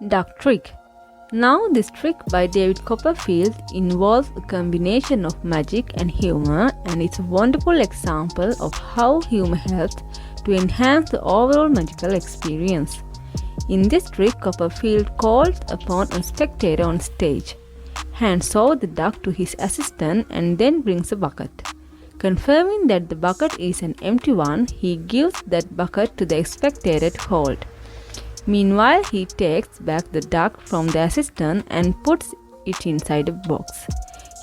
Duck trick. Now this trick by David Copperfield involves a combination of magic and humor, and it's a wonderful example of how humor helps to enhance the overall magical experience. In this trick, Copperfield calls upon a spectator on stage, hands over the duck to his assistant and then brings a bucket. Confirming that the bucket is an empty one, he gives that bucket to the spectator to hold. Meanwhile, he takes back the duck from the assistant and puts it inside a box.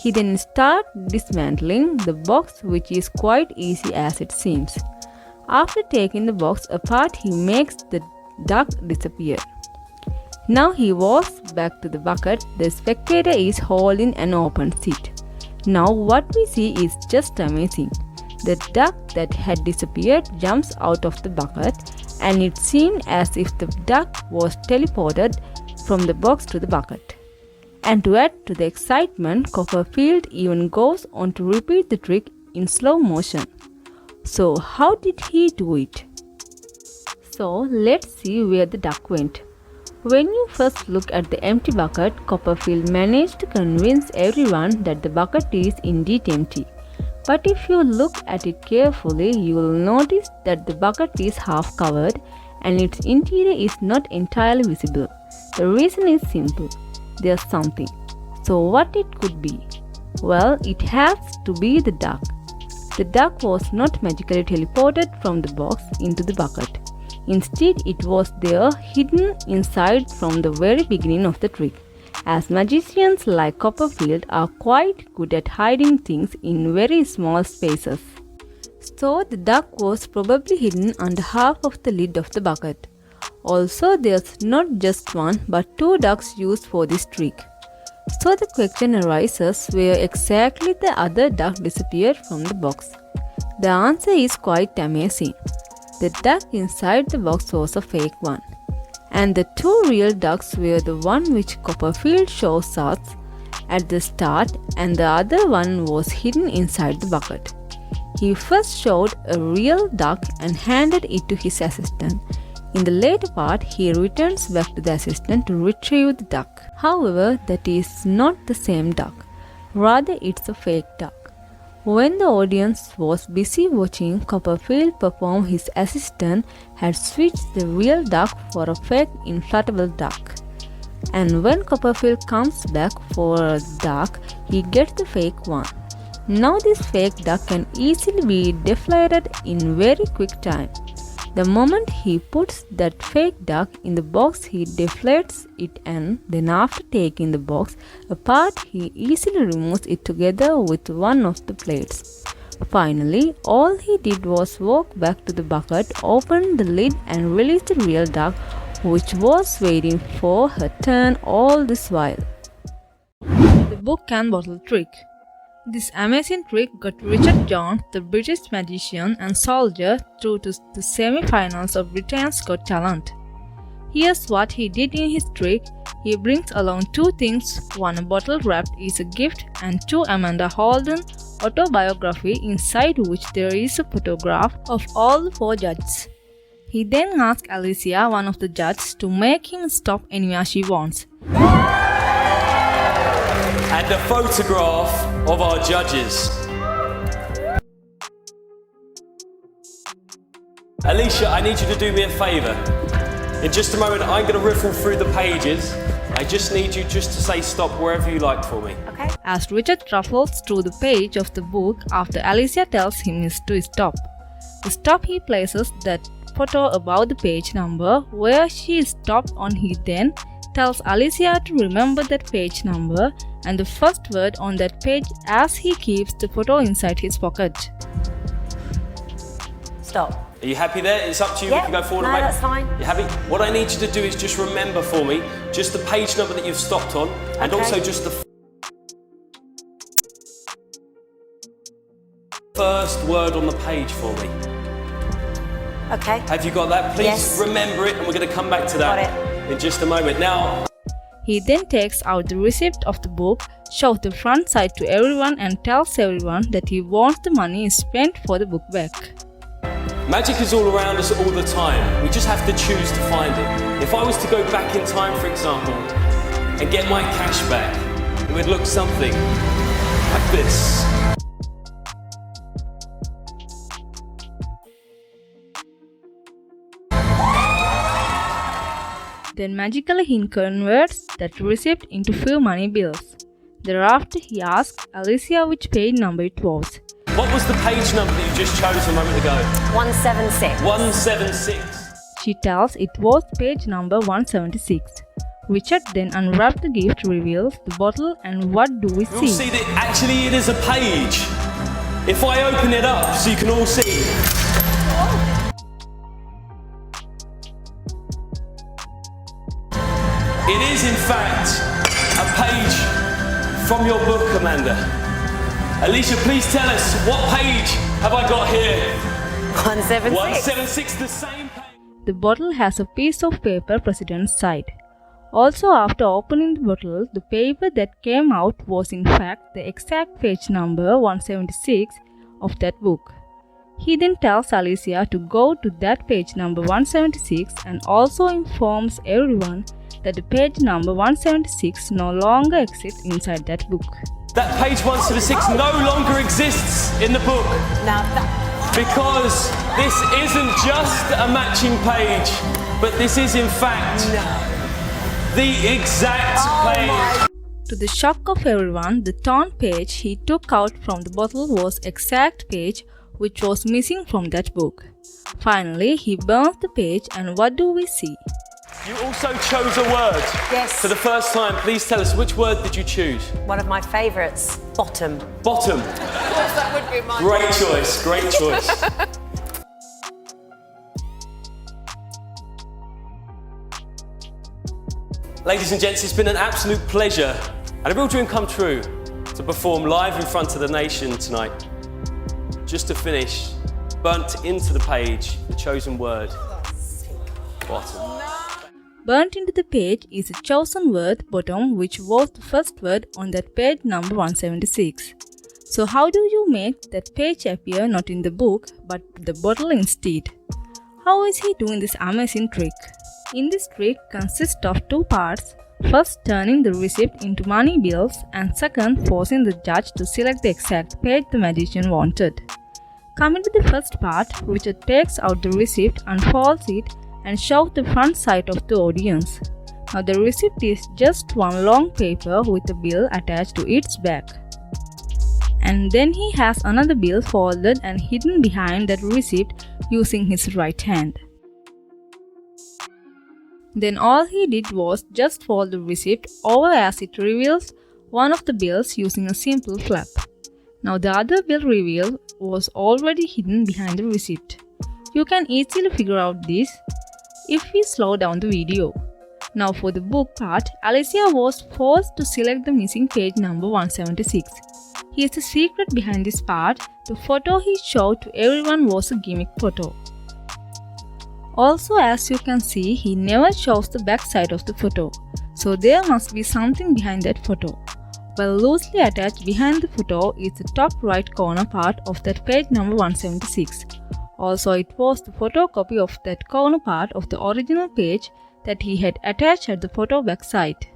He then starts dismantling the box, which is quite easy as it seems. After taking the box apart, he makes the duck disappear. Now he walks back to the bucket. The spectator is holding an open seat. Now what we see is just amazing. The duck that had disappeared jumps out of the bucket, and it seemed as if the duck was teleported from the box to the bucket. And to add to the excitement, Copperfield even goes on to repeat the trick in slow motion. So how did he do it? So let's see where the duck went. When you first look at the empty bucket, Copperfield managed to convince everyone that the bucket is indeed empty. But if you look at it carefully, you will notice that the bucket is half covered and its interior is not entirely visible. The reason is simple. There's something. So what it could be? Well, it has to be the duck. The duck was not magically teleported from the box into the bucket. Instead, it was there hidden inside from the very beginning of the trick, as magicians like Copperfield are quite good at hiding things in very small spaces. So the duck was probably hidden under half of the lid of the bucket. Also, there's not just one but two ducks used for this trick. So the question arises, where exactly the other duck disappeared from the box? The answer is quite amazing. The duck inside the box was a fake one, and the two real ducks were the one which Copperfield shows us at the start, and the other one was hidden inside the bucket. He first showed a real duck and handed it to his assistant. In the later part, he returns back to the assistant to retrieve the duck. However, that is not the same duck. Rather, it's a fake duck. When the audience was busy watching Copperfield perform, his assistant had switched the real duck for a fake inflatable duck. And when Copperfield comes back for a duck, he gets the fake one. Now this fake duck can easily be deflated in very quick time. The moment he puts that fake duck in the box, he deflates it, and then after taking the box apart, he easily removes it together with one of the plates. Finally, all he did was walk back to the bucket, open the lid and release the real duck, which was waiting for her turn all this while. The book and bottle trick. This amazing trick got Richard Jones, the British magician and soldier, through to the semi-finals of Britain's Got Talent. Here's what he did in his trick. He brings along two things, one a bottle wrapped is a gift, and two Amanda Holden autobiography, inside which there is a photograph of all the four judges. He then asks Alicia, one of the judges, to make him stop anywhere she wants. And a photograph of our judges. Alicia, I need you to do me a favour. In just a moment, I'm going to riffle through the pages. I just need you just to say stop wherever you like for me. Okay. As Richard ruffles through the page of the book after Alicia tells him to stop. To stop, he places that photo above the page number where she is stopped on. He then tells Alicia to remember that page number and the first word on that page as he keeps the photo inside his pocket. Stop. Are you happy there? It's up to you. Yeah, We can go forward no, and make. that's fine. You happy? What I need you to do is just remember for me just the page number that you've stopped on, and Okay. also just the first word on the page for me. Okay. Have you got that? Please Yes. remember it, and we're going to come back to that Got in just a moment. Now. He then takes out the receipt of the book, shows the front side to everyone and tells everyone that he wants the money spent for the book back. Magic is all around us all the time. We just have to choose to find it. If I was to go back in time, for example, and get my cash back, it would look something like this. Then magically he converts that receipt into few money bills. Thereafter he asks Alicia which page number it was. What was the page number that you just chose a moment ago? 176. 176. She tells it was page number 176. Richard then unwraps the gift, reveals the bottle, and what do we You'll see? see that actually it is a page. If I open it up so you can all see. It is in fact a page from your book, Amanda. Alicia, please tell us, what page have I got here? 176. 176, the same page. The bottle has a piece of paper president's side. Also, after opening the bottle, the paper that came out was in fact the exact page number 176 of that book. He then tells Alicia to go to that page number 176 and also informs everyone that the page number 176 no longer exists inside that book. That page 176 no longer exists in the book. Now Because this isn't just a matching page, but this is in fact the exact page. To the shock of everyone, the torn page he took out from the bottle was exact page which was missing from that book. Finally, he burns the page, and what do we see? You also chose a word. Yes. For the first time, please tell us, which word did you choose? one of my favourites, bottom. Bottom. That would be mine. Great choice, great choice. Ladies and gents, it's been an absolute pleasure and a real dream come true to perform live in front of the nation tonight. Just to finish, burnt into the page, the chosen word, bottom. Burnt into the page is a chosen word, bottom, which was the first word on that page number 176. So how do you make that page appear not in the book but the bottle instead? How is he doing this amazing trick? In this trick consists of two parts. First, turning the receipt into money bills, and second, forcing the judge to select the exact page the magician wanted. Coming to the first part, Richard takes out the receipt, unfolds it, and shows the front side of the audience. Now the receipt is just one long paper with a bill attached to its back. And then he has another bill folded and hidden behind that receipt using his right hand. Then all he did was just fold the receipt over as it reveals one of the bills using a simple flap. Now the other bill reveal was already hidden behind the receipt. You can easily figure out this if we slow down the video. Now for the book part, Alicia was forced to select the missing page number 176. Here's the secret behind this part. The photo he showed to everyone was a gimmick photo. Also, as you can see, he never shows the back side of the photo. So there must be something behind that photo. Well, loosely attached behind the photo is the top right corner part of that page number 176. Also, it was the photocopy of that corner part of the original page that he had attached at the photo back side.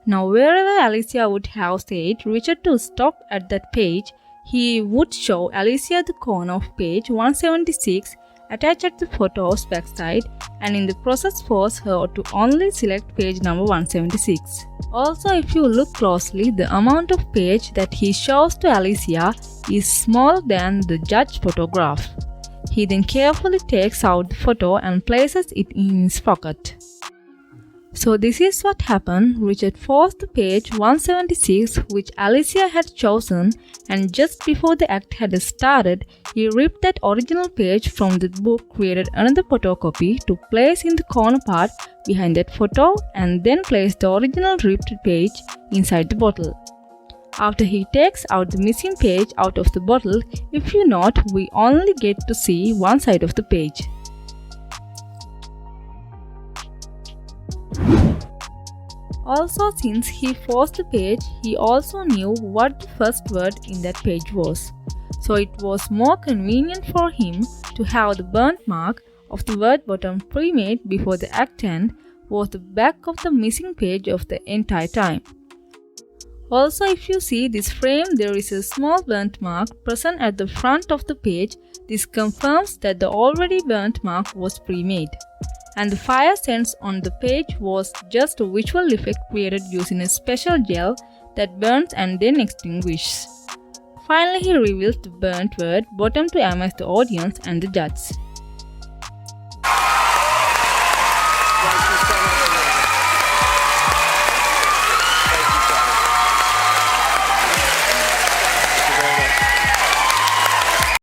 Now, wherever Alicia would have said Richard to stop at that page, he would show Alicia the corner of page 176 attached at the photo's backside, and in the process force her to only select page number 176. Also, if you look closely, the amount of page that he shows to Alicia is smaller than the judge photograph. He then carefully takes out the photo and places it in his pocket. So this is what happened. Richard forced the page 176 which Alicia had chosen, and just before the act had started, he ripped that original page from the book, created another photocopy to place in the corner part behind that photo, and then placed the original ripped page inside the bottle. After he takes out the missing page out of the bottle, if you note, we only get to see one side of the page. Also, since he forced the page, he also knew what the first word in that page was. so it was more convenient for him to have the burnt mark of the word bottom pre-made before the act end was the back of the missing page of the entire time. Also, if you see this frame, there is a small burnt mark present at the front of the page. This confirms that the already burnt mark was pre-made. And the fire sense on the page was just a visual effect created using a special gel that burns and then extinguishes. Finally, he reveals the burnt word bottom to amaze the audience and the judge.